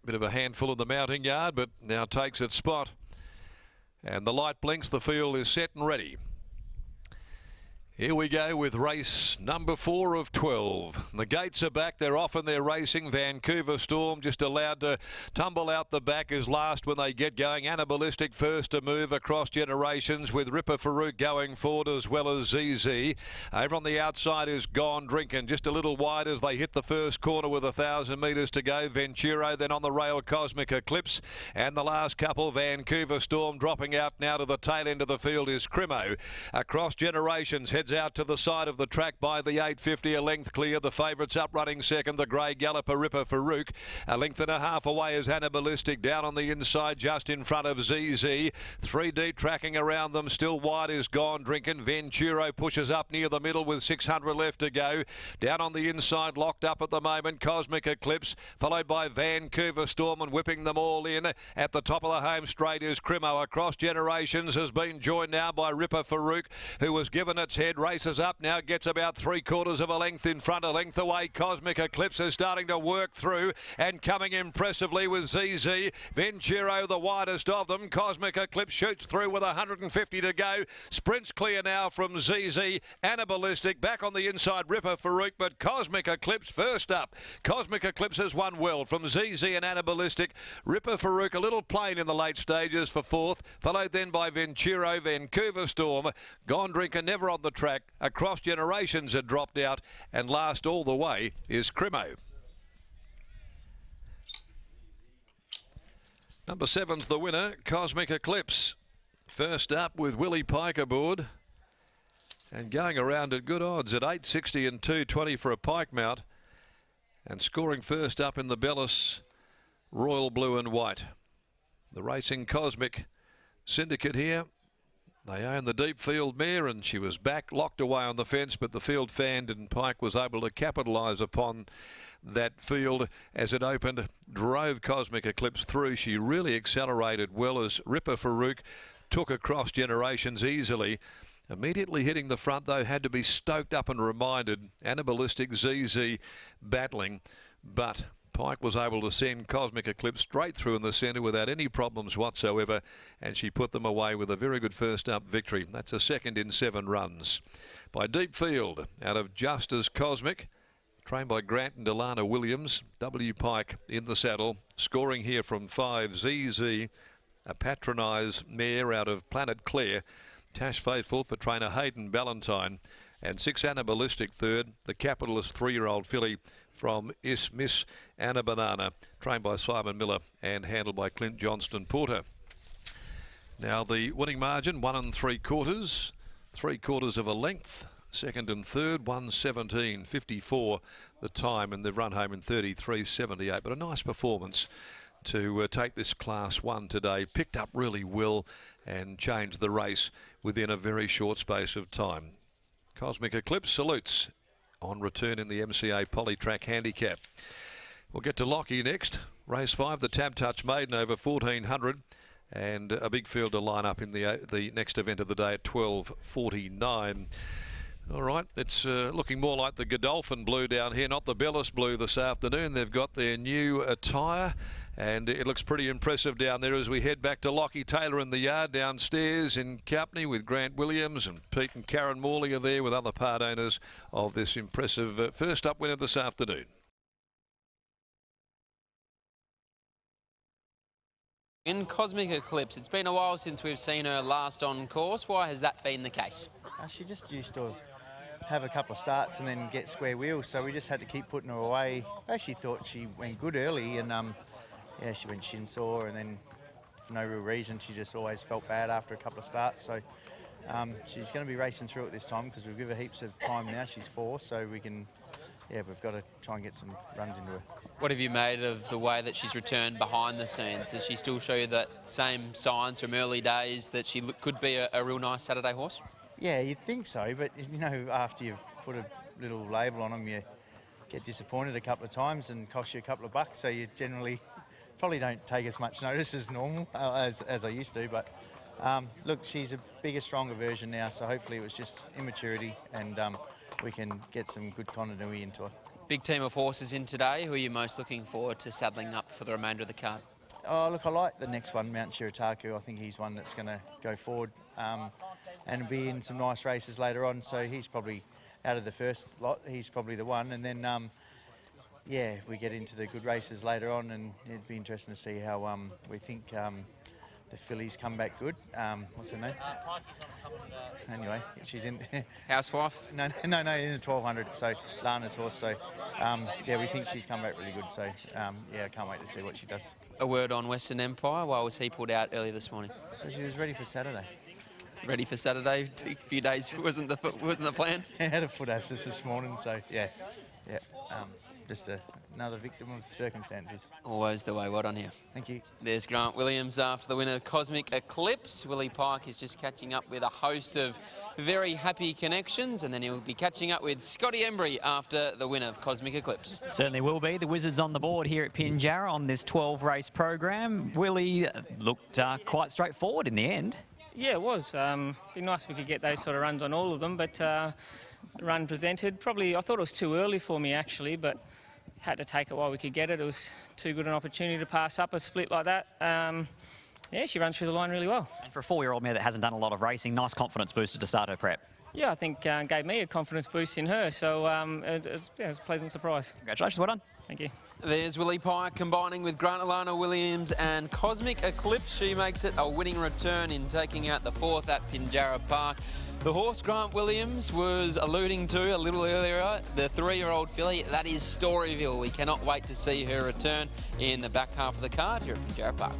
Bit of a handful in the mounting yard, but now takes its spot. And the light blinks, the field is set and ready. Here we go with race number 4 of 12. The gates are back, they're off and they're racing. Vancouver Storm just allowed to tumble out the back is last when they get going. Anaballistic first to move across generations with Ripper Farouk going forward as well as ZZ. Over on the outside is Gone Drinking, just a little wide as they hit the first corner with 1,000 metres to go. Venturo, then on the rail Cosmic Eclipse, and the last couple Vancouver Storm dropping out now to the tail end of the field is Crimo. Across generations, heads out to the side of the track by the 850, a length clear. The favourites up running second, the grey galloper Ripper Farouk. A length and a half away is Anaballistic down on the inside just in front of ZZ. 3 deep tracking around them, still wide is Gone Drinking. Venturo pushes up near the middle with 600 left to go. Down on the inside, locked up at the moment, Cosmic Eclipse, followed by Vancouver Storm, and whipping them all in. At the top of the home straight is Crimo. Across generations has been joined now by Ripper Farouk, who was given its head. Races up now, gets about 3/4 of a length in front, a length away. Cosmic Eclipse is starting to work through and coming impressively with ZZ. Venturo the widest of them. Cosmic Eclipse shoots through with 150 to go. Sprints clear now from ZZ. Anaballistic back on the inside, Ripper Farouk, but Cosmic Eclipse first up. Cosmic Eclipse has won well from ZZ and Anaballistic. Ripper Farouk a little plain in the late stages for 4th, followed then by Venturo. Vancouver Storm, Gone Drinker never on the track. Across generations had dropped out, and last all the way is Crimo. Number 7's the winner, Cosmic Eclipse. First up with Willie Pike aboard, and going around at good odds at 860 and 220 for a Pike mount, and scoring first up in the Bellis Royal Blue and White. The Racing Cosmic Syndicate here. They own the deep field mare, and she was back, locked away on the fence, but the field fanned, and Pike was able to capitalise upon that field as it opened, drove Cosmic Eclipse through. She really accelerated well as Ripper Farouk took across generations easily. Immediately hitting the front, though, had to be stoked up and reminded. Anaballistic, ZZ battling, but Pike was able to send Cosmic Eclipse straight through in the centre without any problems whatsoever, and she put them away with a very good first up victory. That's a second in 7 runs. By deep field, out of Just As Cosmic, trained by Grant and Delana Williams. W. Pike in the saddle, scoring here from 5 ZZ, a patronised mare out of Planet Clare. Tash Faithful for trainer Hayden Ballantyne, and 6 Anaballistic third, the capitalist 3-year-old filly from Miss Anna Banana, trained by Simon Miller and handled by Clint Johnston Porter. Now the winning margin, 1 3/4, 3/4 of a length. Second and third, 1:17.54 the time, and they've run home in 33.78. But a nice performance to take this Class 1 today. Picked up really well and changed the race within a very short space of time. Cosmic Eclipse salutes on return in the MCA Polytrack Handicap. We'll get to Lockie next. Race 5, the Tab Touch Maiden over 1400, and a big field to line up in the next event of the day at 12:49. All right, it's looking more like the Godolphin Blue down here, not the Bellis Blue this afternoon. They've got their new attire, and it looks pretty impressive down there as we head back to Lockie Taylor in the yard downstairs in company with Grant Williams, and Pete and Karen Morley are there with other part owners of this impressive first up winner this afternoon. In Cosmic Eclipse, it's been a while since we've seen her last on course. Why has that been the case? She just used to have a couple of starts and then get square wheels, so we just had to keep putting her away. I actually thought she went good early, and yeah, she went shin sore, and then for no real reason she just always felt bad after a couple of starts. So she's going to be racing through it this time because we've given her heaps of time now. She's 4, so we can, yeah, we've got to try and get some runs into her. What have you made of the way that she's returned behind the scenes? Does she still show you that same signs from early days that she could be a real nice Saturday horse? Yeah, you'd think so, but you know, after you've put a little label on them, you get disappointed a couple of times and cost you a couple of bucks, so you generally probably don't take as much notice as normal, as I used to. But look, she's a bigger, stronger version now, so hopefully it was just immaturity, and we can get some good continuity into her. big team of horses in today. Who are you most looking forward to saddling up for the remainder of the card? Oh, look, I like the next one, Mount Shirataku. I think he's one that's going to go forward and be in some nice races later on. So he's probably, out of the first lot, he's probably the one. And then, yeah, we get into the good races later on, and it'd be interesting to see how we think the fillies come back good. What's her name? Anyway, she's in... Housewife? No, in the 1200, so Lana's horse. So, yeah, we think she's come back really good. So, yeah, I can't wait to see what she does. A word on Western Empire. Why was he pulled out earlier this morning? She was ready for Saturday. Ready for Saturday? A few days wasn't the plan? I had a foot abscess this morning, so yeah. Just another victim of circumstances. Always the way. Well done here. Thank you. There's Grant Williams after the winner of Cosmic Eclipse. Willie Pike is just catching up with a host of very happy connections, and then he'll be catching up with Scotty Embry after the winner of Cosmic Eclipse. Certainly will be. The Wizards on the board here at Pinjarra on this 12-race program. Willie looked quite straightforward in the end. Yeah, it was. Be nice if we could get those sort of runs on all of them, but the run presented, probably, I thought it was too early for me actually, but had to take it while we could get it. It was too good an opportunity to pass up a split like that. Yeah, she runs through the line really well. And for a 4-year-old mare that hasn't done a lot of racing, nice confidence booster to start her prep. Yeah, I think gave me a confidence boost in her, so it was a pleasant surprise. Congratulations, well done. Thank you. There's Willie Pike combining with Grant Alana Williams and Cosmic Eclipse. She makes it a winning return in taking out the 4th at Pinjarra Park. The horse Grant Williams was alluding to a little earlier, the 3-year-old filly, that is Storyville. We cannot wait to see her return in the back half of the card here at Pinjarra Park.